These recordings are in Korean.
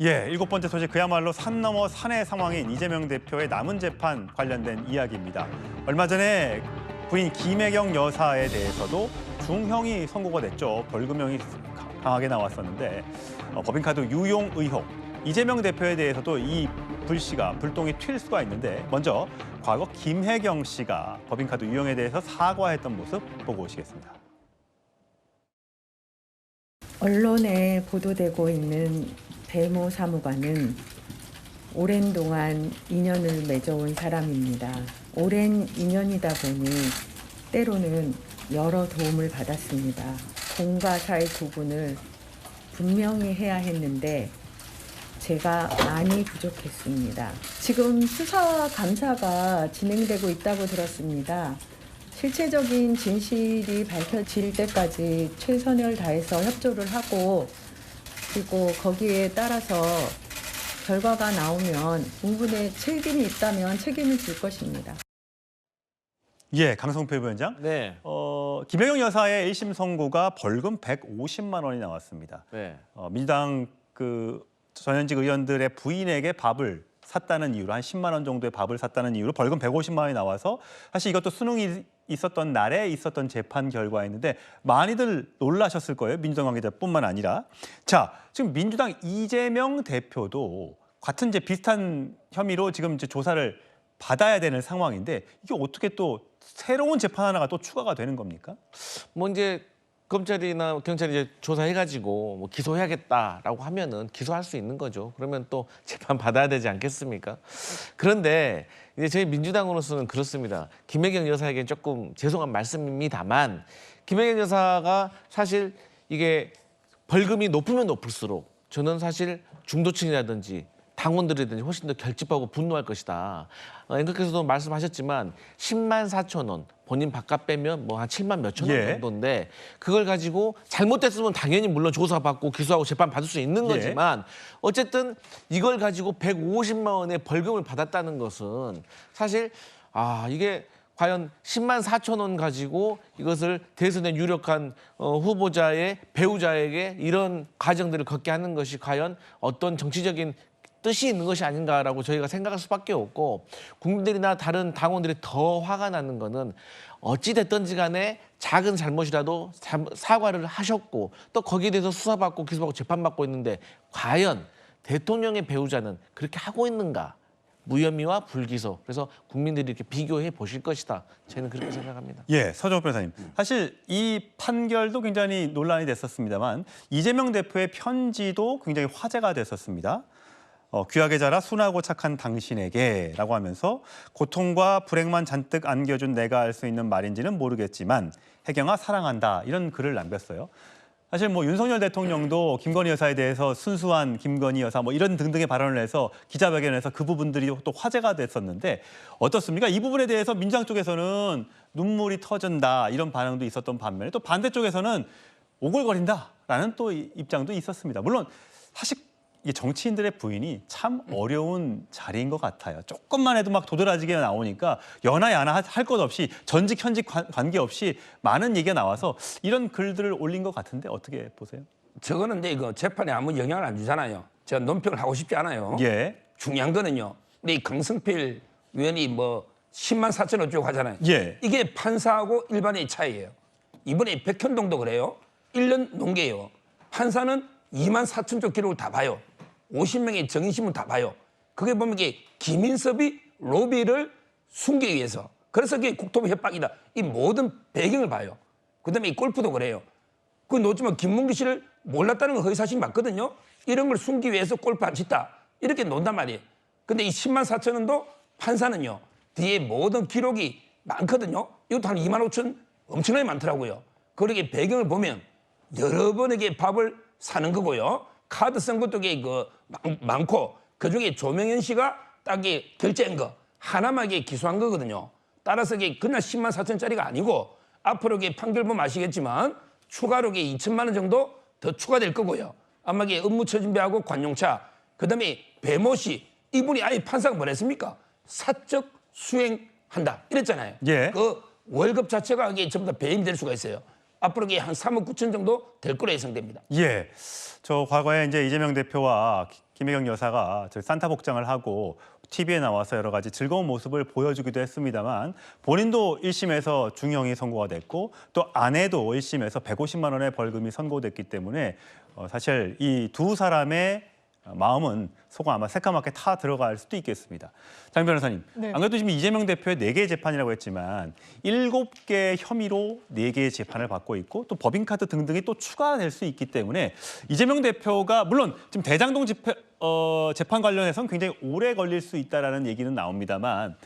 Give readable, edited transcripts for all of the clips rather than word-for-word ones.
예, 일곱 번째 소식 그야말로 산 넘어 산의 상황인 이재명 대표의 남은 재판 관련된 이야기입니다. 얼마 전에 부인 김혜경 여사에 대해서도 중형이 선고가 됐죠. 벌금형이 강하게 나왔었는데 법인카드 유용 의혹. 이재명 대표에 대해서도 이 불씨가 불똥이 튈 수가 있는데 먼저 과거 김혜경 씨가 법인카드 유용에 대해서 사과했던 모습 보고 오시겠습니다. 언론에 보도되고 있는 배모 사무관은 오랜 동안 인연을 맺어온 사람입니다. 오랜 인연이다 보니 때로는 여러 도움을 받았습니다. 공과 사의 구분을 분명히 해야 했는데 제가 많이 부족했습니다. 지금 수사 감사가 진행되고 있다고 들었습니다. 실체적인 진실이 밝혀질 때까지 최선을 다해서 협조를 하고 그리고 거기에 따라서 결과가 나오면 공분의 책임이 있다면 책임을 질 것입니다. 예, 강성필 부위원장. 네. 김혜경 여사의 1심 선고가 벌금 150만 원이 나왔습니다. 네. 민주당 전현직 의원들의 부인에게 밥을 샀다는 이유로 한 10만 원 정도의 밥을 샀다는 이유로 벌금 150만 원이 나와서 사실 이것도 수능이 있었던 날에 있었던 재판 결과였는데 많이들 놀라셨을 거예요. 민주당 관계자뿐만 아니라. 자, 지금 민주당 이재명 대표도 같은 이제 비슷한 혐의로 지금 이제 조사를 받아야 되는 상황인데 이게 어떻게 또 새로운 재판 하나가 또 추가가 되는 겁니까? 뭐 이제 검찰이나 경찰이 이제 조사해가지고 뭐 기소해야겠다라고 하면은 기소할 수 있는 거죠. 그러면 또 재판 받아야 되지 않겠습니까? 그런데 이제 저희 민주당으로서는 그렇습니다. 김혜경 여사에게 조금 죄송한 말씀입니다만 김혜경 여사가 사실 이게 벌금이 높으면 높을수록 저는 사실 중도층이라든지 당원들이든지 훨씬 더 결집하고 분노할 것이다. 앵커께서도 말씀하셨지만 10만 4천 원, 본인 바깥 빼면 뭐 한 7만 몇천 원 정도인데 그걸 가지고 잘못됐으면 당연히 물론 조사받고 기소하고 재판 받을 수 있는 거지만 어쨌든 이걸 가지고 150만 원의 벌금을 받았다는 것은 사실 이게 과연 10만 4천 원 가지고 이것을 대선에 유력한 후보자의 배우자에게 이런 과정들을 겪게 하는 것이 과연 어떤 정치적인 뜻이 있는 것이 아닌가라고 저희가 생각할 수밖에 없고 국민들이나 다른 당원들이 더 화가 나는 거는 어찌 됐든지 간에 작은 잘못이라도 사과를 하셨고 또 거기에 대해서 수사받고 기소받고 재판받고 있는데 과연 대통령의 배우자는 그렇게 하고 있는가? 무혐의와 불기소. 그래서 국민들이 이렇게 비교해 보실 것이다. 저희는 그렇게 생각합니다. 예, 서정호 변호사님. 사실 이 판결도 굉장히 논란이 됐었습니다만 이재명 대표의 편지도 굉장히 화제가 됐었습니다. 귀하게 자라 순하고 착한 당신에게라고 하면서 고통과 불행만 잔뜩 안겨준 내가 알 수 있는 말인지는 모르겠지만 혜경아 사랑한다 이런 글을 남겼어요. 사실 뭐 윤석열 대통령도 김건희 여사에 대해서 순수한 김건희 여사 뭐 이런 등등의 발언을 해서 기자회견에서 그 부분들이 또 화제가 됐었는데 어떻습니까? 이 부분에 대해서 민주당 쪽에서는 눈물이 터진다 이런 반응도 있었던 반면에 또 반대쪽에서는 오글거린다라는 또 입장도 있었습니다. 물론 사실 이 정치인들의 부인이 참 어려운 자리인 것 같아요. 조금만 해도 막 도드라지게 나오니까 연하 야나 할 것 없이 전직 현직 관계없이 많은 얘기가 나와서 이런 글들을 올린 것 같은데 어떻게 보세요? 저거는 이제 이거 재판에 아무 영향을 안 주잖아요. 제가 논평을 하고 싶지 않아요. 예. 중요한 거는요. 근데 이 강성필 의원이 뭐 10만 4천 어쩌고 하잖아요. 예. 이게 판사하고 일반의 차이예요. 이번에 백현동도 그래요. 1년 농계예요. 판사는 2만 4천 쪽 기록을 다 봐요. 50명의 정인신문 다 봐요. 그게 보면 이게 김인섭이 로비를 숨기기 위해서. 그래서 그게 국토부 협박이다. 이 모든 배경을 봐요. 그다음에 이 골프도 그래요. 그 놓치면 김문기 씨를 몰랐다는 건 허위사실이 맞거든요. 이런 걸 숨기기 위해서 골프 안 쳤다. 이렇게 논단 말이에요. 근데 이 10만 4천 원도 판사는요. 뒤에 모든 기록이 많거든요. 이것도 한 2만 5천 엄청나게 많더라고요. 그러게 배경을 보면 여러 번에게 밥을 사는 거고요. 카드 쓴 것도 많고 그중에 조명현 씨가 딱 결제한 거 하나만 기소한 거거든요. 따라서 그날 10만 4천짜리가 아니고 앞으로 판결 보면 아시겠지만 추가로 2천만 원 정도 더 추가될 거고요. 아마 업무처 준비하고 관용차 그다음에 배모 씨 이분이 아예 판사가 뭐랬습니까? 사적 수행한다 이랬잖아요. 예. 그 월급 자체가 전부 다 배임이 될 수가 있어요. 앞으로 한 3억 9천 정도 될 거로 예상됩니다. 예. 저 과거에 이제 이재명 대표와 김혜경 여사가 저 산타 복장을 하고 TV에 나와서 여러 가지 즐거운 모습을 보여주기도 했습니다만 본인도 1심에서 중형이 선고가 됐고 또 아내도 1심에서 150만 원의 벌금이 선고됐기 때문에 사실 이 두 사람의 마음은 속은 아마 새까맣게 타 들어갈 수도 있겠습니다. 장 변호사님, 네. 안 그래도 지금 이재명 대표의 4개의 재판이라고 했지만 7개의 혐의로 4개의 재판을 받고 있고 또 법인카드 등등이 또 추가될 수 있기 때문에 이재명 대표가 물론 지금 대장동 재판 관련해서는 굉장히 오래 걸릴 수 있다라는 얘기는 나옵니다만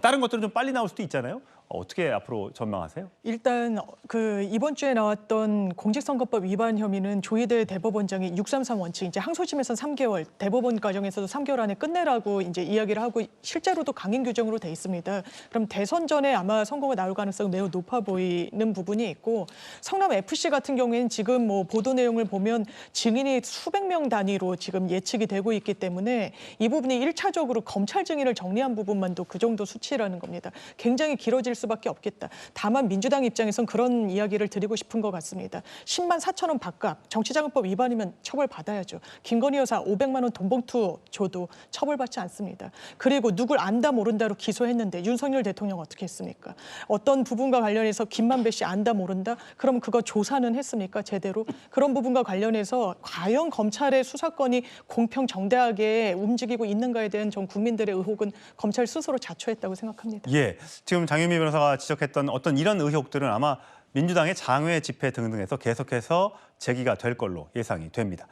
다른 것들은 좀 빨리 나올 수도 있잖아요. 어떻게 앞으로 전망하세요? 일단 그 이번 주에 나왔던 공직선거법 위반 혐의는 조희대 대법원장이 633 원칙 이제 항소심에서는 3개월, 대법원 과정에서도 3개월 안에 끝내라고 이제 이야기를 하고 실제로도 강행 규정으로 돼 있습니다. 그럼 대선 전에 아마 선고가 나올 가능성이 매우 높아 보이는 부분이 있고 성남 FC 같은 경우에는 지금 뭐 보도 내용을 보면 증인이 수백 명 단위로 지금 예측이 되고 있기 때문에 이 부분이 1차적으로 검찰 증인을 정리한 부분만도 그 정도 수치라는 겁니다. 굉장히 길어질 수밖에 없겠다. 다만 민주당 입장에선 그런 이야기를 드리고 싶은 것 같습니다. 10만 4천 원 밥값, 정치자금법 위반이면 처벌받아야죠. 김건희 여사 500만 원 돈봉투 줘도 처벌받지 않습니다. 그리고 누굴 안다 모른다로 기소했는데 윤석열 대통령 어떻게 했습니까? 어떤 부분과 관련해서 김만배 씨 안다 모른다? 그럼 그거 조사는 했습니까? 제대로? 그런 부분과 관련해서 과연 검찰의 수사권이 공평 정대하게 움직이고 있는가에 대한 전 국민들의 의혹은 검찰 스스로 자초했다고 생각합니다. 예, 지금 장윤미 변호사가 지적했던 어떤 이런 의혹들은 아마 민주당의 장외 집회 등등에서 계속해서 제기가 될 걸로 예상이 됩니다.